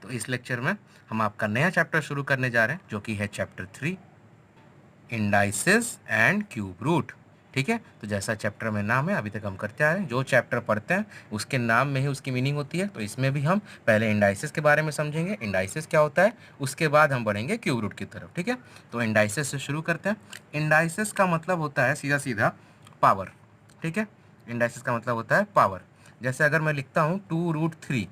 तो इस लेक्चर में हम आपका नया चैप्टर शुरू करने जा रहे हैं जो कि है chapter 3 indices and cube root. ठीक है, तो जैसा चैप्टर में नाम है अभी तक हम करते आ रहे हैं, जो चैप्टर पढ़ते हैं उसके नाम में ही उसकी मीनिंग होती है। तो इसमें भी हम पहले इंडाइसिस के बारे में समझेंगे, इंडाइसिस क्या होता है, उसके बाद हम बढ़ेंगे क्यूब रूट की तरफ। ठीक है, तो इंडाइसिस से शुरू करते हैं। इंडाइसिस का मतलब होता है सीधा सीधा पावर। ठीक है, इंडाइसिस का मतलब होता है पावर। जैसे अगर मैं लिखता हूँ 2√3,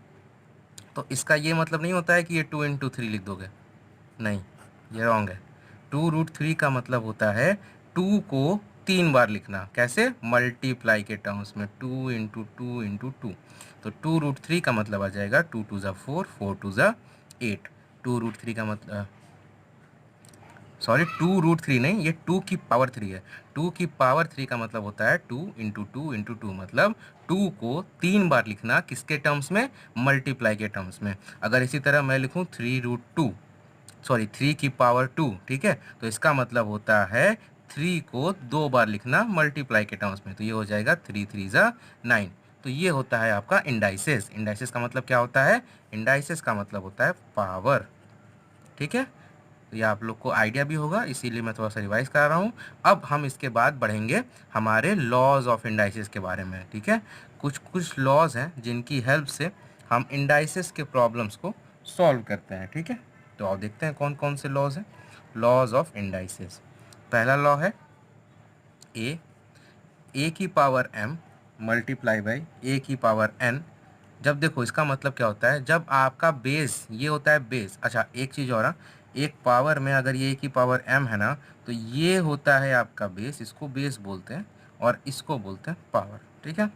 तो इसका ये मतलब नहीं होता है कि ये 2 × 3 लिख दोगे, नहीं, ये रॉन्ग है। 2√3 का मतलब होता है 2 को 3 बार लिखना। कैसे? मल्टीप्लाई के टर्म्स में, 2 × 2 × 2। तो 2√3 का मतलब आ जाएगा 2 × 2 = 4, 4 × 8। 2√3 का मतलब, सॉरी 2√3 नहीं, ये 2 की पावर 3 है। 2 की पावर 3 का मतलब होता है 2 × 2 × 2, मतलब 2 को 3 बार लिखना। किसके टर्म्स में? मल्टीप्लाई के टर्म्स में। अगर इसी तरह मैं लिखूँ 3√2, सॉरी 3 की पावर 2, ठीक है, तो इसका मतलब होता है 3 को 2 बार लिखना मल्टीप्लाई के टर्म्स में। तो ये हो जाएगा 3 × 3 = 9। तो ये होता है आपका इंडाइसिस। इंडाइसिस का मतलब क्या होता है? इंडाइसिस का मतलब होता है पावर। ठीक है, तो ये आप लोग को आइडिया भी होगा, इसीलिए मैं थोड़ा सा रिवाइज करा रहा हूँ। अब हम इसके बाद बढ़ेंगे हमारे लॉज ऑफ इंडाइसिस के बारे में। ठीक है, कुछ कुछ लॉज हैं जिनकी हेल्प से हम इंडाइसिस के प्रॉब्लम्स को सॉल्व करते हैं। ठीक है, तो आप देखते हैं कौन कौन से लॉज हैं। लॉज ऑफ इंडाइसिस, पहला लॉ है ए की पावर m मल्टीप्लाई बाई ए की पावर n। जब देखो इसका मतलब क्या होता है, जब आपका बेस, ये होता है बेस। अच्छा, एक चीज़ और है, एक पावर में अगर ये की पावर m है ना, तो ये होता है आपका बेस, इसको बेस बोलते हैं और इसको बोलते हैं पावर। ठीक है,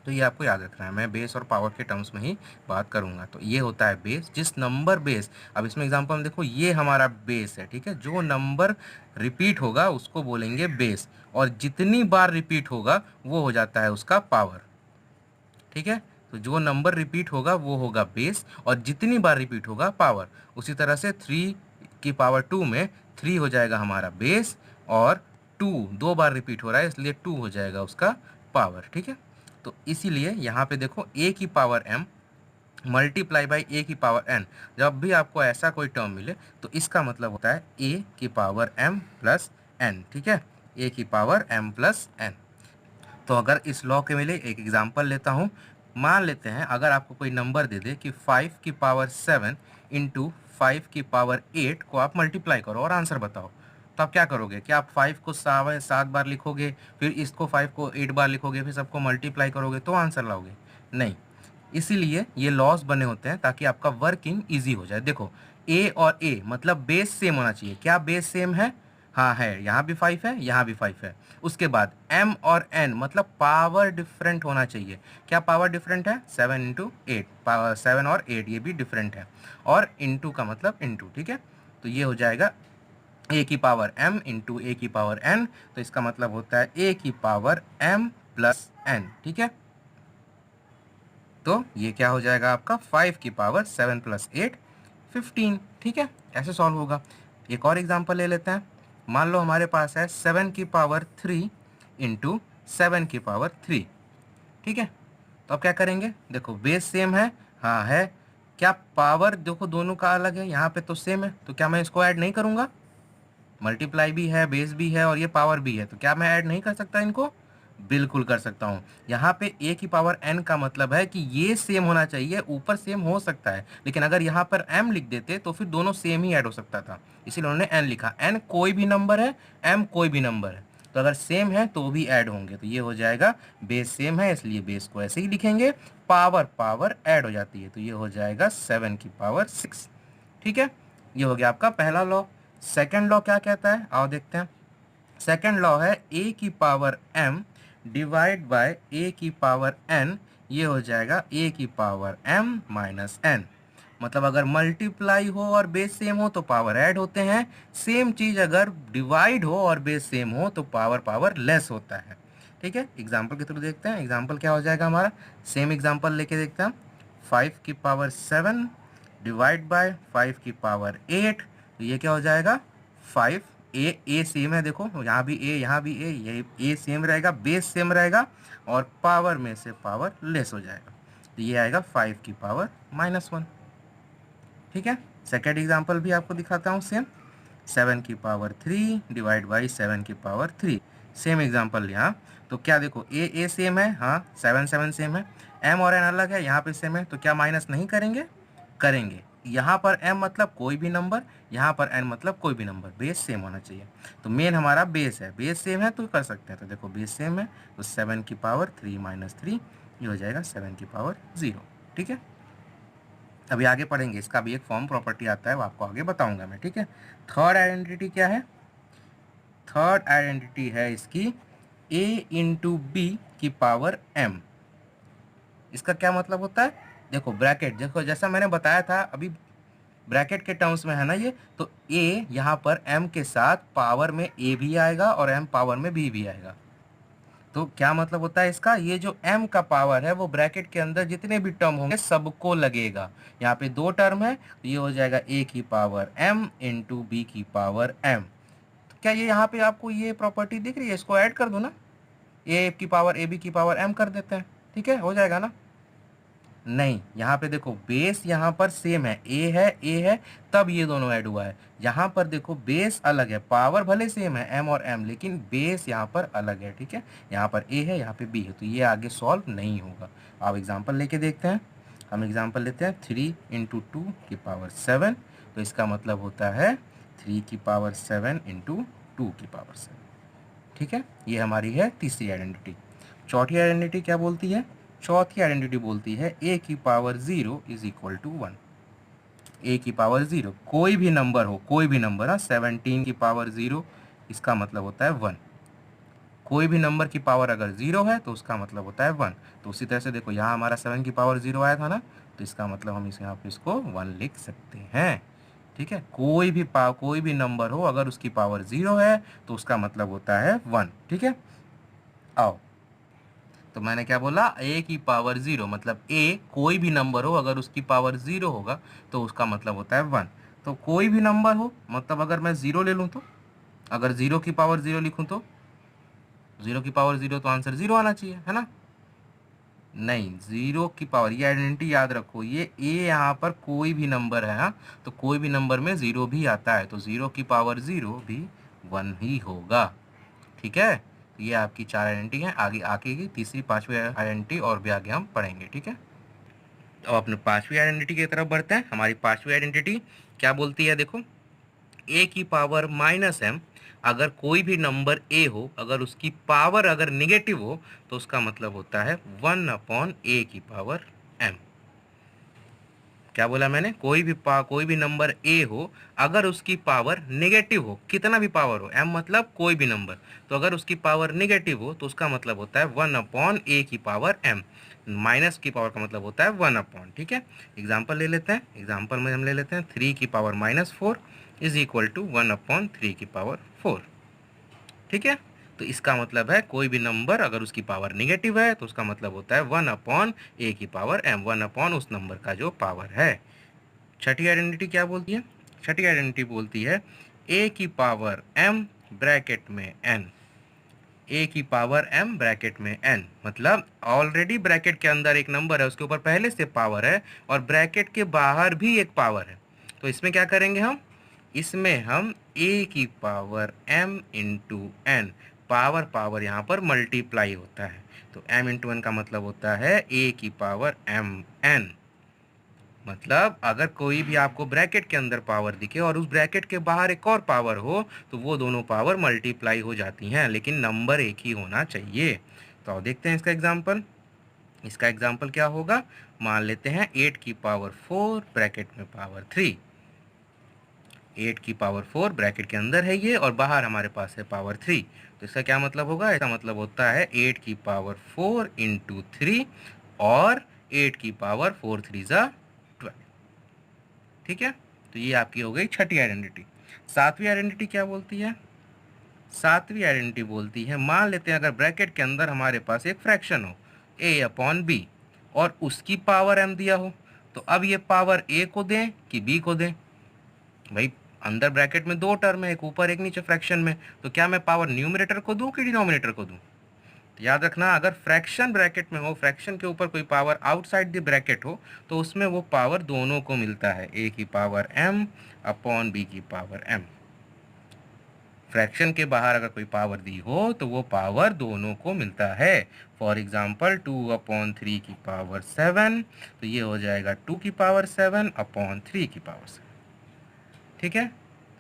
तो ये आपको याद रखना है, मैं बेस और पावर के टर्म्स में ही बात करूंगा। तो ये होता है बेस, जिस नंबर बेस, अब इसमें एग्जांपल में देखो ये हमारा बेस है। ठीक है, जो नंबर रिपीट होगा उसको बोलेंगे बेस, और जितनी बार रिपीट होगा वो हो जाता है उसका पावर। ठीक है, तो जो नंबर रिपीट होगा वो होगा बेस, और जितनी बार रिपीट होगा पावर। उसी तरह से 3 की पावर 2 में 3 हो जाएगा हमारा बेस, और 2 2 बार रिपीट हो रहा है इसलिए 2 हो जाएगा उसका पावर। ठीक है, तो इसीलिए यहाँ पे देखो ए की पावर m मल्टीप्लाई बाई ए की पावर n। जब भी आपको ऐसा कोई टर्म मिले तो इसका मतलब होता है ए की पावर m प्लस n। ठीक है, ए की पावर m प्लस n। तो अगर इस लॉ के मिले, एक एग्जांपल लेता हूँ। मान लेते हैं अगर आपको कोई नंबर दे दे कि 5 की पावर 7 इंटू 5 की पावर 8 को आप मल्टीप्लाई करो और आंसर बताओ, तो आप क्या करोगे? क्या आप 5 को 7 बार लिखोगे, फिर इसको 5 को 8 बार लिखोगे, फिर सबको मल्टीप्लाई करोगे तो आंसर लाओगे? नहीं। इसीलिए ये लॉस बने होते हैं ताकि आपका वर्किंग ईजी हो जाए। देखो ए और ए मतलब बेस सेम होना चाहिए। क्या बेस सेम है? हाँ है, यहाँ भी 5 है, यहाँ भी 5 है। उसके बाद m और n मतलब पावर डिफरेंट होना चाहिए। क्या पावर डिफरेंट है? 7 × 8, पावर 7 और 8 ये भी डिफरेंट है, और इंटू का मतलब इंटू। ठीक है, तो ये हो जाएगा a की पावर m इंटू a की पावर n। तो इसका मतलब होता है a की पावर m प्लस n। ठीक है, तो ये क्या हो जाएगा आपका 5 की पावर 7 + 8 15। ठीक है, ऐसे सॉल्व होगा। एक और एग्जांपल ले लेते हैं। मान लो हमारे पास है 7 की पावर 3 इंटू 7 की पावर 3। ठीक है, तो अब क्या करेंगे? देखो बेस सेम है, हाँ है। क्या पावर देखो दोनों का अलग है, यहाँ पे तो सेम है, तो क्या मैं इसको ऐड नहीं करूँगा? मल्टीप्लाई भी है, बेस भी है, और ये पावर भी है, तो क्या मैं ऐड नहीं कर सकता इनको? बिल्कुल कर सकता हूँ। यहाँ पे a की पावर n का मतलब है कि ये सेम होना चाहिए, ऊपर सेम हो सकता है, लेकिन अगर यहाँ पर m लिख देते तो फिर दोनों सेम ही ऐड हो सकता था, इसीलिए उन्होंने n लिखा। n कोई भी नंबर है, m कोई भी नंबर है, तो अगर सेम है तो भी ऐड होंगे। तो ये हो जाएगा बेस सेम है इसलिए बेस को ऐसे ही लिखेंगे, पावर पावर ऐड हो जाती है, तो ये हो जाएगा 7 की पावर 6। ठीक है, ये हो गया आपका पहला लॉ। सेकेंड लॉ क्या कहता है, आओ देखते हैं। सेकेंड लॉ है a की power m divide by a की पावर n। ये हो जाएगा a की पावर m माइनस n। मतलब अगर मल्टीप्लाई हो और बेस सेम हो तो पावर ऐड होते हैं, सेम चीज अगर डिवाइड हो और बेस सेम हो तो पावर पावर लेस होता है। ठीक है, एग्जाम्पल के थ्रू देखते हैं। एग्जाम्पल क्या हो जाएगा हमारा, सेम एग्जाम्पल लेके देखते हैं। 5 की पावर 7 डिवाइड बाय 5 की पावर 8, तो ये क्या हो जाएगा 5। ए सेम है, देखो यहाँ भी ए, यहाँ भी ए, ये ए सेम रहेगा, बेस सेम रहेगा, और पावर में से पावर लेस हो जाएगा, तो ये आएगा 5 की पावर -1। ठीक है। सेकेंड एग्जाम्पल भी आपको दिखाता हूँ सेम, 7 की पावर 3 डिवाइड बाई 7 की पावर 3, सेम एग्जाम्पल यहाँ। तो क्या देखो ए सेम है, हाँ 7 7 सेम है, एम और एन अलग है, यहाँ पे सेम है, तो क्या माइनस नहीं करेंगे, करेंगे। यहाँ पर एम मतलब कोई भी नंबर, यहाँ पर एन मतलब कोई भी नंबर, बेस सेम होना चाहिए। तो मेन हमारा बेस है, बेस सेम है तो कर सकते हैं। तो देखो बेस सेम है तो 7 की पावर 3 माइनस 3 ये हो जाएगा 7 की पावर 0। ठीक है, अभी आगे पढ़ेंगे, इसका भी एक फॉर्म प्रॉपर्टी आता है वो आपको आगे बताऊंगा मैं। ठीक है, थर्ड आइडेंटिटी क्या है, थर्ड आइडेंटिटी है इसकी a इंटू बी की पावर m। इसका क्या मतलब होता है, देखो ब्रैकेट, देखो जैसा मैंने बताया था अभी ब्रैकेट के टर्म्स में है ना ये, तो a यहाँ पर m के साथ पावर में a भी आएगा और m पावर में b भी आएगा। तो क्या मतलब होता है इसका, ये जो m का पावर है वो ब्रैकेट के अंदर जितने भी टर्म होंगे सबको लगेगा। यहाँ पे दो टर्म है तो ये हो जाएगा a की पावर m इंटू बी की पावर m। तो क्या ये यहाँ पे आपको ये प्रॉपर्टी दिख रही है, इसको ऐड कर दो ना, a की पावर a b की पावर m कर देते हैं, ठीक है, हो जाएगा ना। नहीं, यहाँ पे देखो बेस यहाँ पर सेम है, ए है तब ये दोनों ऐड हुआ है। यहाँ पर देखो बेस अलग है, पावर भले सेम है एम और एम, लेकिन बेस यहाँ पर अलग है। ठीक है, यहाँ पर ए है यहाँ पे बी है, तो ये आगे सॉल्व नहीं होगा। आप एग्जांपल लेके देखते हैं, हम एग्जांपल लेते हैं 3 इंटू 2 की पावर 7, तो इसका मतलब होता है 3 की पावर 7 इंटू 2 की पावर 7। ठीक है, ये हमारी है तीसरी आइडेंटिटी। चौथी आइडेंटिटी क्या बोलती है, चौथी आइडेंटिटी बोलती है a की power 0 is equal to 1। a की पावर 0 कोई भी नंबर हो, कोई भी नंबर, हाँ 17 की पावर 0 इसका मतलब होता है 1। कोई भी नंबर की पावर अगर 0 है तो उसका मतलब होता है 1। तो उसी तरह से देखो यहाँ हमारा 7 की पावर 0 आया था ना, तो इसका मतलब हम इस यहाँ पे इसको 1 लिख सकते हैं। ठीक है, कोई भी नंबर हो अगर उसकी पावर 0 है तो उसका मतलब होता है 1। ठीक है, आओ, तो मैंने क्या बोला, a की पावर 0 मतलब a कोई भी नंबर हो अगर उसकी पावर 0 होगा तो उसका मतलब होता है 1। तो कोई भी नंबर हो मतलब अगर मैं 0 ले लूँ तो, अगर 0 की पावर 0 लिखूँ तो 0 की पावर 0 तो आंसर 0 आना चाहिए, है ना। नहीं, 0 की पावर, ये आइडेंटिटी याद रखो, ये a यहाँ पर कोई भी नंबर है, हाँ तो कोई भी नंबर में 0 भी आता है, तो 0 की पावर 0 भी 1 ही होगा। ठीक है, तो ये आपकी 4 आइडेंटिटी हैं। आगे आके की तीसरी पांचवी आइडेंटिटी और भी आगे हम पढ़ेंगे। ठीक है, तो अपने पांचवी आइडेंटिटी की तरफ बढ़ते हैं। हमारी पांचवी आइडेंटिटी क्या बोलती है, देखो a की पावर माइनस m, अगर कोई भी नंबर a हो अगर उसकी पावर अगर निगेटिव हो तो उसका मतलब होता है 1/a की पावर m। क्या बोला मैंने, कोई भी नंबर a हो अगर उसकी पावर नेगेटिव हो, कितना भी पावर हो, m मतलब कोई भी नंबर, तो अगर उसकी पावर नेगेटिव हो तो उसका मतलब होता है 1/a की पावर m। माइनस की पावर का मतलब होता है 1/। ठीक है, एग्जाम्पल ले लेते हैं, एग्जाम्पल में हम ले लेते हैं 3 की पावर -4 इज इक्वल टू 1/3 की पावर 4। ठीक है, तो इसका मतलब है कोई भी नंबर अगर उसकी पावर निगेटिव है तो उसका मतलब होता है 1/a की पावर m, 1/ उस नंबर का जो पावर है। छठी आइडेंटिटी क्या बोलती है, छठी आइडेंटिटी बोलती है a की पावर m ब्रैकेट में n, a की पावर m ब्रैकेट में n, मतलब ऑलरेडी ब्रैकेट के अंदर एक नंबर है उसके ऊपर पहले से पावर है और ब्रैकेट के बाहर भी एक पावर है। तो इसमें क्या करेंगे हम, इसमें हम a की power m into n, power power यहाँ पर मल्टीप्लाई होता है, तो m इंटू n का मतलब होता है a की पावर m n। मतलब अगर कोई भी आपको ब्रैकेट के अंदर पावर दिखे और उस ब्रैकेट के बाहर एक और पावर हो तो वो दोनों पावर मल्टीप्लाई हो जाती हैं, लेकिन नंबर एक ही होना चाहिए। तो अब देखते हैं इसका एग्जांपल, इसका एग्जांपल क्या होगा, मान लेते हैं 8 की पावर 4 ब्रैकेट में पावर 3, 8 की पावर 4 ब्रैकेट के अंदर है ये और बाहर हमारे पास है पावर 3, तो इसका क्या मतलब होगा, इसका मतलब होता है 8 की पावर 4 इंटू 3 और 8 की पावर 4 3 ज़ा 12। ठीक है, तो ये आपकी हो गई छठी आइडेंटिटी। सातवीं आइडेंटिटी क्या बोलती है, सातवीं आइडेंटिटी बोलती है मान लेते हैं अगर ब्रैकेट के अंदर हमारे पास एक फ्रैक्शन हो a/b और उसकी पावर m दिया हो, तो अब ये पावर a को दें कि b को दें, भाई अंदर ब्रैकेट में दो टर्म है, एक ऊपर एक नीचे फ्रैक्शन में, तो क्या मैं पावर न्यूमरेटर को दूं कि डिनोमिनेटर को दूं, तो याद रखना, अगर फ्रैक्शन ब्रैकेट में हो, फ्रैक्शन के ऊपर कोई पावर आउटसाइड द ब्रैकेट हो, तो उसमें वो पावर दोनों को मिलता है, ए की पावर m अपॉन बी की पावर m। फ्रैक्शन के बाहर अगर कोई पावर दी हो तो वो पावर दोनों को मिलता है। फॉर एग्जाम्पल 2/3 की पावर 7, तो ये हो जाएगा 2 की पावर 7 अपॉन 3 की पावर 7। ठीक है,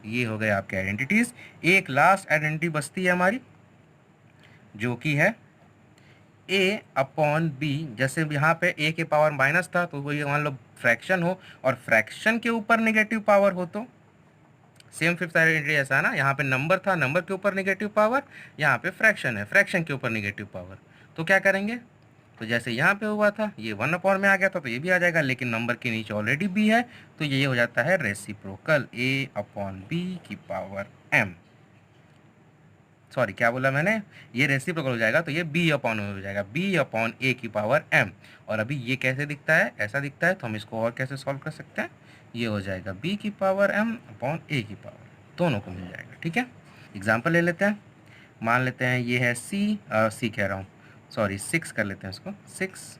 ये हो गए आपके आइडेंटिटीज। एक लास्ट आइडेंटिटी बचती है हमारी, जो कि है a अपॉन बी। जैसे यहाँ पे a के पावर माइनस था, तो वही मान लो फ्रैक्शन हो और फ्रैक्शन के ऊपर नेगेटिव पावर हो, तो सेम फिफ्थ आइडेंटिटी ऐसा है ना, यहाँ पे नंबर था, नंबर के ऊपर नेगेटिव पावर, यहाँ पे फ्रैक्शन है, फ्रैक्शन के ऊपर नेगेटिव पावर। तो क्या करेंगे, तो जैसे यहाँ पे हुआ था, ये 1 में आ गया था, तो ये भी आ जाएगा, लेकिन नंबर के नीचे ऑलरेडी b है, तो ये हो जाता है रेसिप्रोकल, a अपॉन बी की पावर m। सॉरी, क्या बोला मैंने, ये रेसिप्रोकल हो जाएगा, तो ये b अपॉन हो जाएगा, b अपॉन a की पावर m। और अभी ये कैसे दिखता है, ऐसा दिखता है, तो हम इसको और कैसे सॉल्व कर सकते हैं, ये हो जाएगा b की पावर m अपॉन a की पावर, दोनों को मिल जाएगा। ठीक है, एग्जाम्पल ले लेते हैं। मान लेते हैं ये है c कह रहा हूँ, सॉरी 6 कर लेते हैं इसको, 6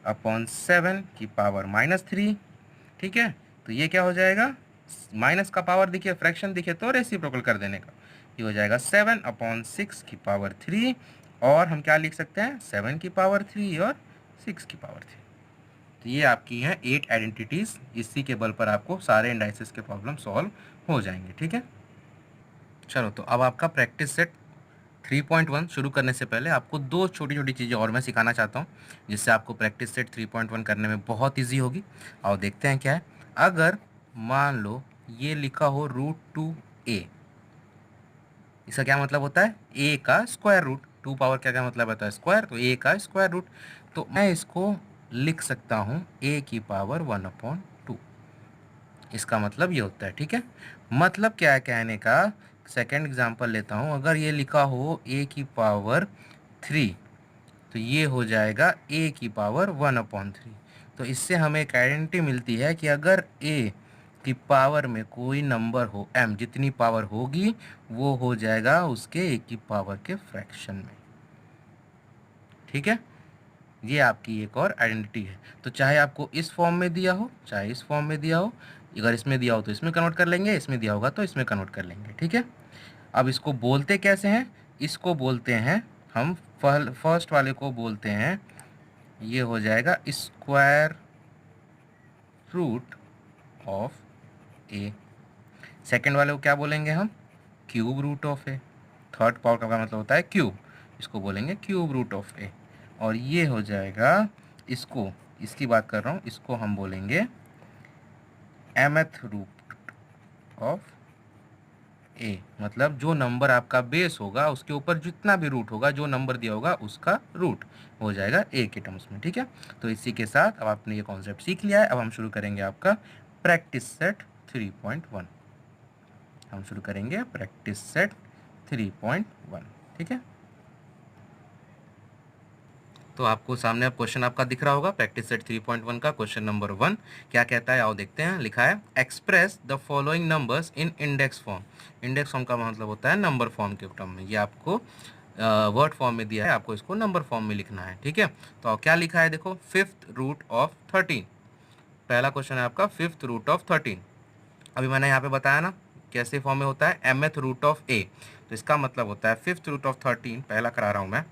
अपॉन 7 की पावर -3। ठीक है, तो ये क्या हो जाएगा, माइनस का पावर दिखे, फ्रैक्शन दिखे तो रेसिप्रोकल कर देने का, ये हो जाएगा 7/6 की पावर 3। और हम क्या लिख सकते हैं, 7 की पावर 3 और 6 की पावर 3। तो ये आपकी हैं 8 आइडेंटिटीज़, इसी के बल पर आपको सारे इंडाइसेस के प्रॉब्लम सॉल्व हो जाएंगे। ठीक है, चलो तो अब आपका प्रैक्टिस सेट 3.1 शुरू करने से पहले आपको दो छोटी छोटी चीज़ें और मैं सिखाना चाहता हूँ, जिससे आपको प्रैक्टिस सेट 3.1 करने में बहुत ईजी होगी। और देखते हैं क्या है। अगर मान लो ये लिखा हो √2a, इसका क्या मतलब होता है, a का स्क्वायर रूट, 2 पावर क्या क्या मतलब होता है, स्क्वायर, तो a का स्क्वायर रूट। तो मैं इसको लिख सकता हूँ a की पावर 1/2, इसका मतलब ये होता है। ठीक है, मतलब क्या है कहने का, सेकेंड एग्जांपल लेता हूँ, अगर ये लिखा हो a की पावर 3, तो ये हो जाएगा a की पावर 1/3। तो इससे हमें एक आइडेंटिटी मिलती है कि अगर a की पावर में कोई नंबर हो m, जितनी पावर होगी वो हो जाएगा उसके a की पावर के फ्रैक्शन में। ठीक है, ये आपकी एक और आइडेंटिटी है। तो चाहे आपको इस फॉर्म में दिया हो, चाहे इस फॉर्म में दिया हो, अगर इसमें दिया हो तो इसमें कन्वर्ट कर लेंगे, इसमें दिया होगा तो इसमें कन्वर्ट कर लेंगे। ठीक है, अब इसको बोलते कैसे हैं, इसको बोलते हैं हम, फर्स्ट वाले को बोलते हैं, ये हो जाएगा square root of a. Second वाले को क्या बोलेंगे हम, cube root of a. Third power का मतलब होता है क्यूब, इसको बोलेंगे क्यूब रूट ऑफ ए। और ये हो जाएगा, इसको, इसकी बात कर रहा हूँ, इसको हम बोलेंगे mth रूट ऑफ ए। मतलब जो नंबर आपका बेस होगा उसके ऊपर जितना भी रूट होगा, जो नंबर दिया होगा उसका रूट हो जाएगा ए के टर्म्स में। ठीक है, तो इसी के साथ अब आपने ये कॉन्सेप्ट सीख लिया है। अब हम शुरू करेंगे आपका प्रैक्टिस सेट 3.1। हम शुरू करेंगे प्रैक्टिस सेट 3.1। ठीक है, तो आपको सामने अब क्वेश्चन आपका दिख रहा होगा, प्रैक्टिस सेट 3.1 का क्वेश्चन नंबर 1 क्या कहता है, आओ देखते हैं। लिखा है express the following numbers in index form. Index form का मतलब होता है नंबर फॉर्म के टर्म में। ये आपको वर्ड फॉर्म में दिया है, आपको इसको नंबर फॉर्म में लिखना है। ठीक है, तो क्या लिखा है देखो, 5th रूट ऑफ 13। पहला क्वेश्चन है आपका 5th रूट ऑफ 13। अभी मैंने यहाँ पे बताया ना कैसे फॉर्म में होता है, mth रूट ऑफ a। तो इसका मतलब होता है 5th रूट ऑफ 13, पहला करा रहा हूँ मैं।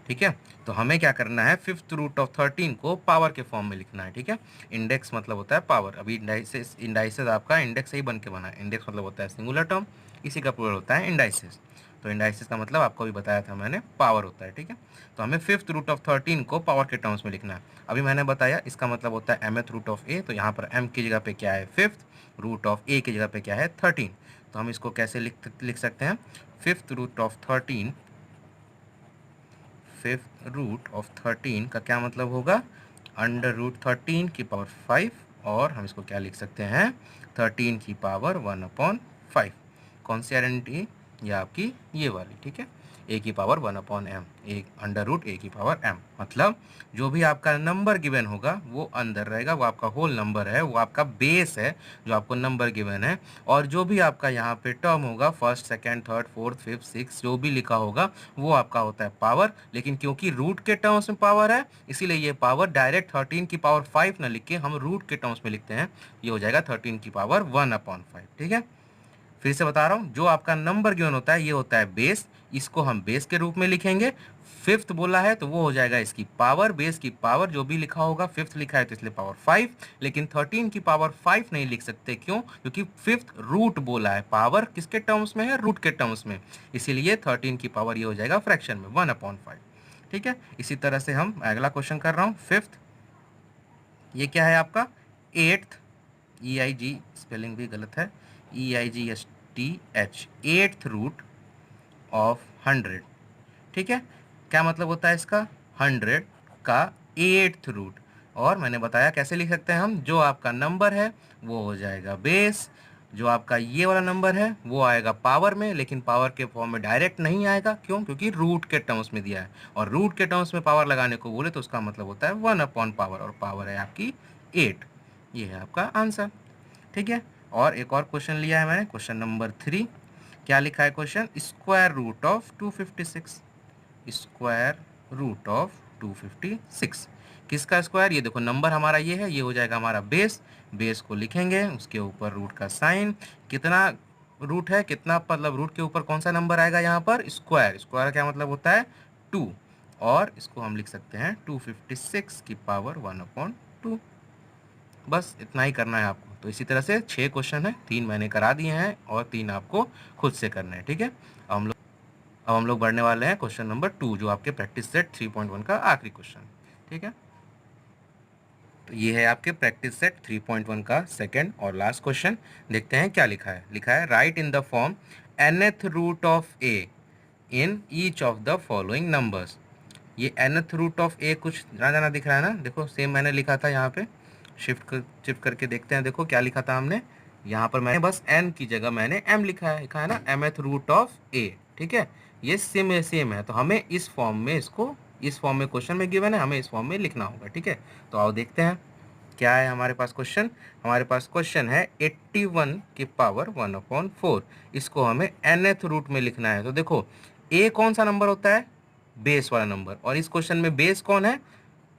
ठीक है, तो हमें क्या करना है, 5th रूट ऑफ 13 को पावर के फॉर्म में लिखना है। ठीक है, इंडेक्स मतलब होता है पावर। अभी इंडाइसेस आपका इंडेक्स से ही बन के बना है। इंडेक्स मतलब होता है सिंगुलर टर्म, इसी का प्लूरल होता है इंडाइसेस। तो इंडाइसेस का मतलब आपको भी बताया था मैंने, पावर होता है। ठीक है, तो हमें 5th रूट ऑफ 13 को पावर के टर्म्स में लिखना है। अभी मैंने बताया इसका मतलब होता है mth रूट ऑफ a। तो यहाँ पर m की जगह पे क्या है 5th, रूट ऑफ a की जगह पे क्या है 13। तो हम इसको कैसे लिख सकते हैं, 5th root of 13, 5th root of 13 का क्या मतलब होगा, √13 की पावर 5। और हम इसको क्या लिख सकते हैं, 13 की पावर 1/5। कौन सी आइडेंटिटी, ये आपकी ये वाली। ठीक है, ए की power 1/m, A under root ए की पावर m। मतलब जो भी आपका नंबर गिवन होगा वो अंदर रहेगा, वो आपका होल नंबर है, वो आपका बेस है जो आपको नंबर गिवन है। और जो भी आपका यहाँ पे टर्म होगा, first second third fourth fifth six जो भी लिखा होगा वो आपका होता है पावर। लेकिन क्योंकि रूट के टर्म्स में पावर है इसीलिए ये पावर डायरेक्ट 13 की पावर 5 ना लिख के हम रूट के टर्म्स में लिखते हैं। ये हो जाएगा 13 की पावर 1/5। ठीक है, फिर से बता रहा हूँ, जो आपका नंबर गिवन होता है ये होता है बेस, इसको हम बेस के रूप में लिखेंगे। फिफ्थ बोला है तो वो हो जाएगा इसकी पावर, बेस की पावर जो भी लिखा होगा, फिफ्थ लिखा है तो इसलिए पावर 5। लेकिन 13 की पावर 5 नहीं लिख सकते, क्यों? क्योंकि फिफ्थ रूट बोला है, पावर किसके टर्म्स में है? रूट के टर्म्स में। इसीलिए 13 की पावर ये हो जाएगा फ्रैक्शन में 1/5। ठीक है, इसी तरह से हम अगला क्वेश्चन कर रहा हूँ फिफ्थ। ये क्या है आपका? एट्थ, EIG स्पेलिंग भी गलत है, EIGHTH, एट्थ रूट ऑफ 100। ठीक है, क्या मतलब होता है इसका? 100 का एट्थ रूट। और मैंने बताया कैसे लिख सकते हैं हम, जो आपका नंबर है वो हो जाएगा बेस, जो आपका ये वाला नंबर है वो आएगा पावर में, लेकिन पावर के फॉर्म में डायरेक्ट नहीं आएगा, क्यों? क्योंकि रूट के टर्म्स में दिया है, और रूट के टर्म्स में पावर लगाने को बोले तो उसका मतलब होता है 1/पावर, और पावर है आपकी 8। ये है आपका आंसर। ठीक है, और एक और क्वेश्चन लिया है मैंने, क्वेश्चन नंबर 3। क्या लिखा है question? Square root of 256, square root of 256। किसका स्क्वायर? ये देखो नंबर हमारा ये है, ये हो जाएगा हमारा बेस, बेस को लिखेंगे, उसके ऊपर रूट का साइन। कितना रूट है, कितना मतलब रूट के ऊपर कौन सा नंबर आएगा यहाँ पर? स्क्वायर। स्क्वायर क्या मतलब होता है? 2। और इसको हम लिख सकते हैं 256 की पावर 1/2। बस इतना ही करना है आपको। तो इसी तरह से 6 क्वेश्चन है, 3 मैंने करा दिए हैं और 3 आपको खुद से करने हैं। ठीक है, अब हम लोग बढ़ने वाले हैं क्वेश्चन नंबर 2, जो आपके प्रैक्टिस सेट 3.1 का आखिरी क्वेश्चन। ठीक है, तो ये है आपके प्रैक्टिस सेट 3.1 का सेकंड और लास्ट क्वेश्चन। देखते हैं क्या लिखा है। लिखा है write in the form nth root of a in each of the following numbers. ये nth रूट ऑफ a कुछ जाना जाना दिख रहा है ना? देखो सेम मैंने लिखा था यहाँ पे, शिफ्ट करके देखते हैं। देखो क्या लिखा था हमने यहाँ पर, मैंने बस n की जगह मैंने m लिखा है ना, mth रूट ऑफ a। ठीक है, ये सेम है, तो हमें इस फॉर्म में, इसको इस फॉर्म में क्वेश्चन में गिवन है, हमें इस फॉर्म में लिखना होगा। ठीक है, तो आओ देखते हैं क्या है हमारे पास क्वेश्चन। हमारे पास क्वेश्चन है 81 की पावर 1/4, इसको हमें nth रूट में लिखना है। तो देखो a कौन सा नंबर होता है? बेस वाला नंबर, और इस क्वेश्चन में बेस कौन है?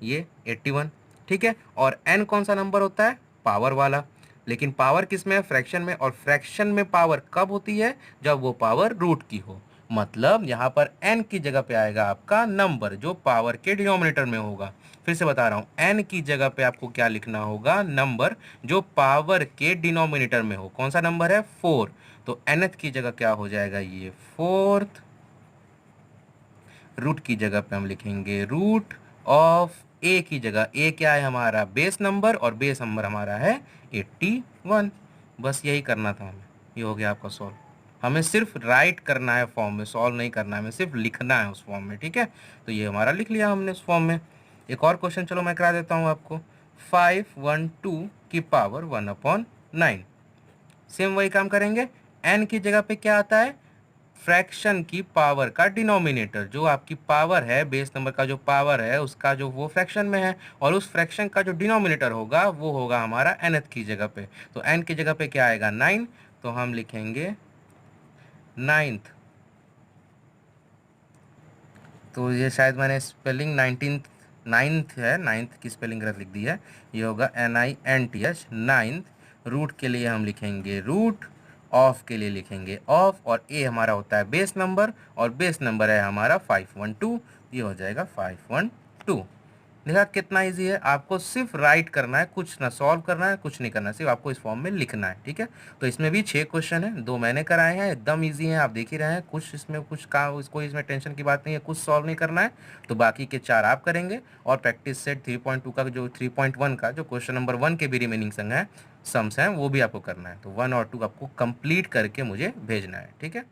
ये 81। ठीक है, और n कौन सा नंबर होता है? पावर वाला। लेकिन पावर किस में है? फ्रैक्शन में, और फ्रैक्शन में पावर कब होती है? जब वो पावर रूट की हो। मतलब यहाँ पर n की जगह पे आएगा आपका नंबर जो पावर के डिनोमिनेटर में होगा। फिर से बता रहा हूँ, n की जगह पे आपको क्या लिखना होगा? नंबर जो पावर के डिनोमिनेटर में हो। कौन सा नंबर है? 4। तो nth की जगह क्या हो जाएगा? ये फोर्थ। रूट की जगह पे हम लिखेंगे रूट ऑफ ए की जगह, ए क्या है हमारा? बेस नंबर, और बेस नंबर हमारा है 81। बस यही करना था हमें, ये हो गया आपका सॉल्व। हमें सिर्फ राइट करना है फॉर्म में, सॉल्व नहीं करना है, हमें सिर्फ लिखना है उस फॉर्म में। ठीक है, तो ये हमारा लिख लिया हमने उस फॉर्म में। एक और क्वेश्चन चलो मैं करा देता हूँ आपको। 512 की पावर 1/9। सेम वही काम करेंगे। n की जगह पे क्या आता है? फ्रैक्शन की पावर का डिनोमिनेटर, जो आपकी पावर है, बेस नंबर का जो पावर है उसका जो वो फ्रैक्शन में है, और उस फ्रैक्शन का जो डिनोमिनेटर होगा वो होगा हमारा nth की जगह पे। तो n की जगह पे क्या आएगा? 9। तो हम लिखेंगे 9th। तो ये शायद मैंने स्पेलिंग 19th, 9th है, 9th की स्पेलिंग गलत लिख दी है। ये होगा NINTH, 9th। रूट के लिए हम लिखेंगे रूट, ऑफ के लिए लिखेंगे ऑफ, और ए हमारा होता है बेस नंबर, और बेस नंबर है हमारा 512। ये हो जाएगा 512। देखा कितना इजी है? आपको सिर्फ राइट करना है, कुछ ना सॉल्व करना है, कुछ नहीं करना है, सिर्फ आपको इस फॉर्म में लिखना है। ठीक है, तो इसमें भी 6 क्वेश्चन है, 2 मैंने कराए हैं, एकदम इजी है, आप देख ही रहे हैं। कुछ इसमें कुछ का कोई इसमें टेंशन की बात नहीं है, कुछ सॉल्व नहीं करना है। तो बाकी के 4 आप करेंगे, और प्रैक्टिस सेट 3.2 का जो 3.1 का जो क्वेश्चन नंबर 1 के भी रिमेनिंग संग है, सम्स हैं, वो भी आपको करना है। तो 1 और 2 आपको कंप्लीट करके मुझे भेजना है। ठीक है।